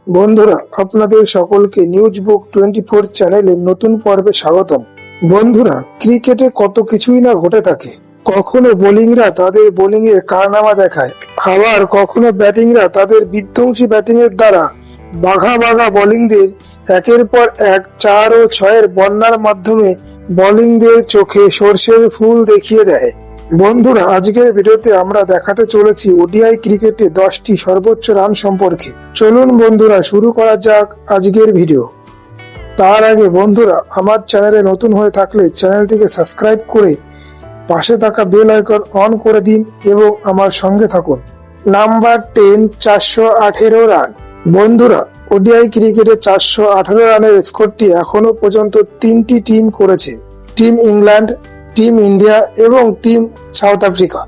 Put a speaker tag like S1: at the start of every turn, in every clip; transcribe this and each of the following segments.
S1: বন্ধুরা, আপনাদের সকলকে নিউজ বুক 24 চ্যানেলের নতুন পর্বে স্বাগতম। বন্ধুরা, ক্রিকেটে কত কিছুই না ঘটে থাকে। কখনো বোলিংরা তাদের বোলিং এর কারনামা দেখায়, আবার কখনো ব্যাটিংরা তাদের বিধ্বংসী ব্যাটিং এর দ্বারা বাঘা বাঘা বোলিংদের একের পর এক 4 ও 6-এর বন্যার মাধ্যমে বোলিংদের চোখে সর্ষের ফুল দেখিয়ে দেয়। বন্ধুরা, আজকের ভিডিওতে আমরা দেখাতে চলেছি ওডিআই ক্রিকেটে 10টি সর্বোচ্চ রান সম্পর্কে। চলুন বন্ধুরা, শুরু করা যাক আজকের ভিডিও। তার আগে বন্ধুরা, আমার চ্যানেলে নতুন হয়ে থাকলে চ্যানেলটিকে সাবস্ক্রাইব করে পাশে থাকা বেল আইকন অন করে দিন এবং আমার সঙ্গে থাকুন। Number 10, 418 run. বন্ধুরা, ওডিআই ক্রিকেটে 418 রানের স্কোরটি এখনো পর্যন্ত 3টি টিম করেছে: টিম ইংল্যান্ড, টিম ইন্ডিয়া এবং টিম সাউথ আফ্রিকা।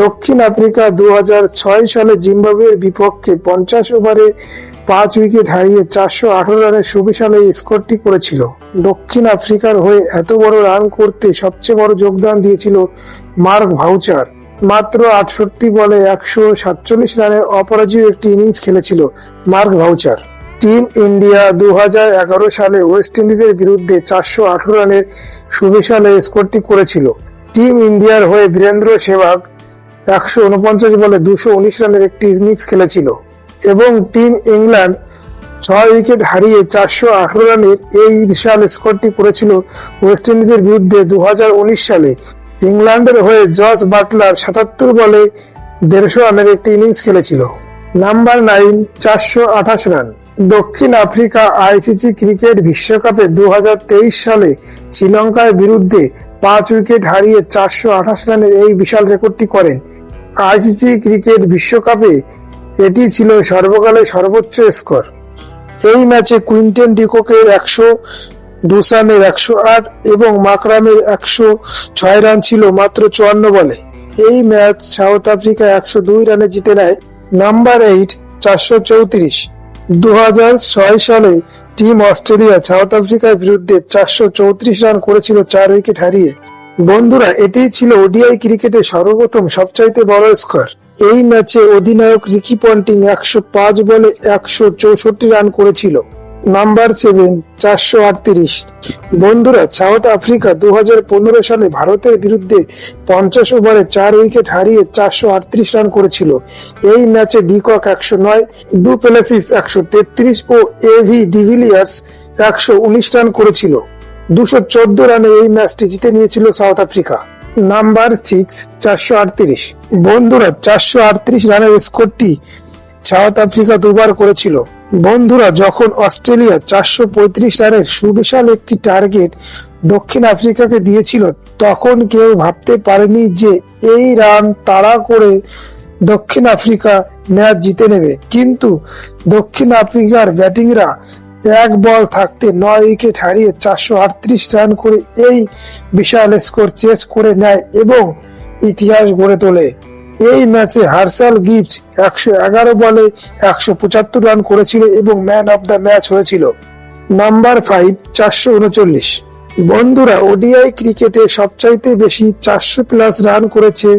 S1: দক্ষিণ আফ্রিকা 2006 সালে জিম্বাবুয়ের বিপক্ষে 50 ওভারে 5 উইকেট হারিয়ে 418 রানের সুবিশাল এই স্কোরটি করেছিল। দক্ষিণ আফ্রিকার হয়ে এত বড় রান করতে সবচেয়ে বড় যোগদান দিয়েছিল মার্ক ভাউচার। মাত্র 68 বলে 147 রানের অপরাজেয় একটি ইনিংস খেলেছিল মার্ক ভাউচার। টিম ইন্ডিয়া 2011 সালে ওয়েস্ট ইন্ডিজের বিরুদ্ধে 418 রানের সুবিশাল এই স্কোরটি করেছিল। টিম ইন্ডিয়ার হয়ে বীরেন্দ্র সেহবাগ 149 বলে 219 রানের একটি ইনিংস খেলেছিল এবং টিম ইংল্যান্ড 6 উইকেট হারিয়ে 418 রানের এই বিশাল স্কোরটি করেছিল ওয়েস্ট ইন্ডিজের বিরুদ্ধে 2019 সালে। ইংল্যান্ডের হয়ে জস বাটলার 77 বলে 150 রানের একটি ইনিংস খেলেছিল। Number 9, 428 run. দক্ষিণ আফ্রিকা আইসিসি ক্রিকেট বিশ্বকাপে 2023 সালে শ্রীলঙ্কার বিরুদ্ধে 5 উইকেট হারিয়ে 428 রানের এই বিশাল রেকর্ডটি করেন। আইসিসি ক্রিকেট বিশ্বকাপে এটি ছিল সর্বকালের সর্বোচ্চ স্কোর। এই ম্যাচে কুইন্টেন ডিককের 100, ডুসানের 108 এবং মাকরামের 106 রান ছিল মাত্র 54 বলে। এই ম্যাচ সাউথ আফ্রিকা 102 রানে জিতে নেয়। নাম্বার 8, 434। 2006 সালে টিম অস্ট্রেলিয়া সাউথ আফ্রিকার বিরুদ্ধে 434 রান করেছিল 4 উইকেট হারিয়ে। বন্ধুরা, এটি ছিল ওডিআই ক্রিকেটে সর্বপ্রথম সবচাইতে বড় স্কোর। এই ম্যাচে অধিনায়ক রিকি পন্টিং 105 বলে 164 রান করেছিল। নাম্বার 7, 438। বন্ধুরা, সাউথ আফ্রিকা 2015 সালে ভারতের বিরুদ্ধে 50 ওভারে 4 উইকেট হারিয়ে 438 রান করেছিল। এই ম্যাচে ডিকক 109, ডু প্লেসিস 133 ও এভি ডিভিলিয়ার্স 119 রান করেছিল। 214 রানে এই ম্যাচটি জিতে নিয়েছিল সাউথ আফ্রিকা। নাম্বার 6, 438। বন্ধুরা, 438 রানের স্কোরটি সাউথ আফ্রিকা দুবার করেছিল। বন্ধুরা, যখন অস্ট্রেলিয়া 435 রানের সুবিশাল একটি টার্গেট দক্ষিণ আফ্রিকাকে দিয়েছিল, তখন কেউ ভাবতে পারেনি যে এই রান তাড়া করে দক্ষিণ আফ্রিকা ম্যাচ জিতে নেবে। কিন্তু দক্ষিণ আফ্রিকার ব্যাটিংরা এক বল থাকতে 9 উইকেট হারিয়ে 438 রান করে এই বিশাল স্কোর চেস করে নেয় এবং ইতিহাস গড়ে তোলে। এই ম্যাচে হার্শাল গিবস 111 বলে 175 রান করেছিল এবং ম্যান অফ দ্য ম্যাচ হয়েছিল। নাম্বার 5, 439। বন্ধুরা, ওডিআই ক্রিকেটে সবচাইতে বেশি 400+ রান করেছে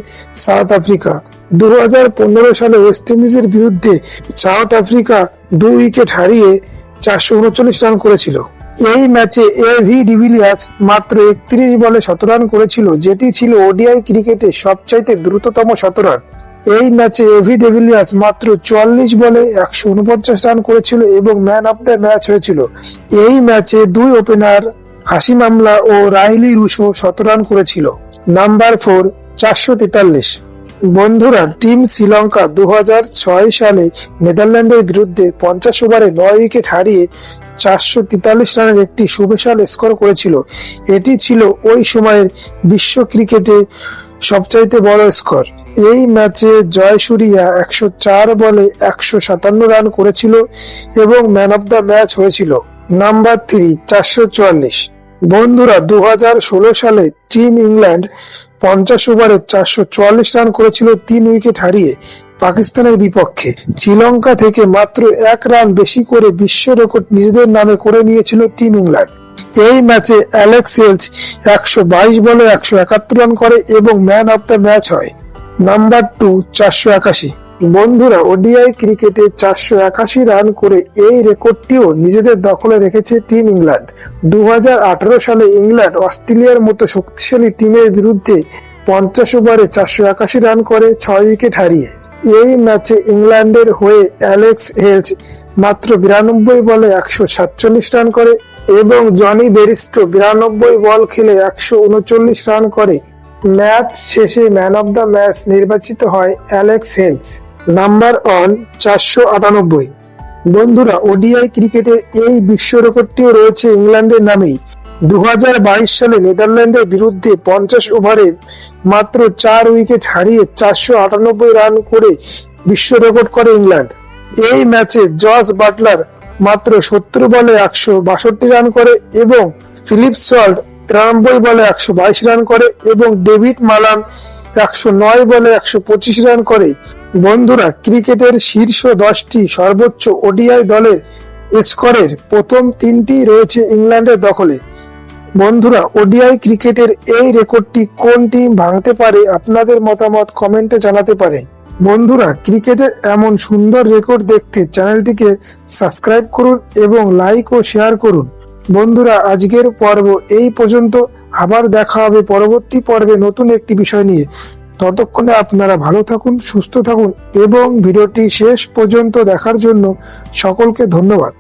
S1: সাউথ আফ্রিকা। 2015 সালে ওয়েস্ট ইন্ডিজের বিরুদ্ধে সাউথ আফ্রিকা 2 উইকেট হারিয়ে 439 রান করেছিল। এই ম্যাচে এভি ডিভিলিয়ার্স মাত্র 31 বলে 100 রান করেছিল, যেটি ছিল ওডিআই ক্রিকেটে সবচাইতে দ্রুততম 100 রান। এই ম্যাচে এভি ডিভিলিয়ার্স মাত্র 44 বলে 149 রান করেছিল এবং ম্যান অফ দ্য ম্যাচ হয়েছিল। এই ম্যাচে 2 ওপেনার হাশিম আমলা ও রাইলি রুশো 100 রান করেছিল। নাম্বার 4, 443। বন্ধুরা, টিম শ্রীলঙ্কা 2006 সালে নেদারল্যান্ডের বিরুদ্ধে 50 ওভারে 9 উইকেট হারিয়ে 443 রানের একটি সুবিশাল স্কোর করেছিল। এটি ছিল ওই সময়ের বিশ্ব ক্রিকেটে সবচাইতে বড় স্কোর। এই ম্যাচে জয়সূরিয়া 104 বলে 157 রান করেছিল এবং ম্যান অফ দ্য ম্যাচ হয়েছিল। নাম্বার 3, 444। বন্ধুরা, 2016 সালে টিম ইংল্যান্ড 50 ওভারে 444 রান করেছিল 3 উইকেট হারিয়ে পাকিস্তানের বিপক্ষে। শ্রীলঙ্কা থেকে মাত্র 1 রান বেশি করে বিশ্ব রেকর্ড নিজেদের নামে করে নিয়েছিল টিম ইংল্যান্ড। এই ম্যাচে অ্যালেক্স হেলস 122 বলে 171 রান করে এবং ম্যান অফ দ্য ম্যাচ হয়। নাম্বার 2, 481। বন্ধুরা, ওডিআই ক্রিকেটে 481 রান করে এই রেকর্ডটিও নিজেদের দখলে রেখেছে টিম ইংল্যান্ড। 2018 সালে ইংল্যান্ড অস্ট্রেলিয়ার মতো শক্তিশালী টিমের বিরুদ্ধে 50 ওভারে 481 রান করে 6 উইকেট হারিয়ে। এই ম্যাচে ইংল্যান্ডের হয়ে অ্যালেক্স হেলস মাত্র 92 বলে 147 রান করে এবং জনি বেরিস্টো 92 বল খেলে 139 রান করে। ম্যাচ শেষে ম্যান অব দ্য ম্যাচ নির্বাচিত হয় অ্যালেক্স হেলস। নাম্বার 1 498। বন্ধুরা, ওডিআই ক্রিকেটের এই বিশ্ব রেকর্ডটিও রয়েছে ইংল্যান্ডের নামেই। 2022 সালে নেদারল্যান্ডের বিরুদ্ধে 50 ওভারে মাত্র 4 উইকেট হারিয়ে 498 রান করে বিশ্ব রেকর্ড করে ইংল্যান্ড। এই ম্যাচে জস বাটলার মাত্র 70 বলে 162 রান করে এবং ফিলিপ সল্ট 93 বলে 122 রান করে এবং ডেভিড মালান 109 বলে 125 রান করে। বন্ধুরা, ক্রিকেটের শীর্ষ 10টি সর্বোচ্চ ওডিআই দলের স্কোরের প্রথম 3টি রয়েছে ইংল্যান্ডের দখলে। বন্ধুরা, ওডিআই ক্রিকেটের এই রেকর্ডটি কোন টিম ভাঙতে পারে আপনাদের মতামত কমেন্টে জানাতে পারেন। বন্ধুরা, ক্রিকেটের এমন সুন্দর রেকর্ড দেখতে চ্যানেলটিকে সাবস্ক্রাইব করুন এবং লাইক ও শেয়ার করুন। বন্ধুরা, আজকের পর্ব এই পর্যন্ত। আবার দেখা হবে পরবর্তী পর্বে নতুন একটি বিষয় নিয়ে। ততক্ষণে আপনারা ভালো থাকুন, সুস্থ থাকুন এবং ভিডিওটি শেষ পর্যন্ত দেখার জন্য সকলকে ধন্যবাদ।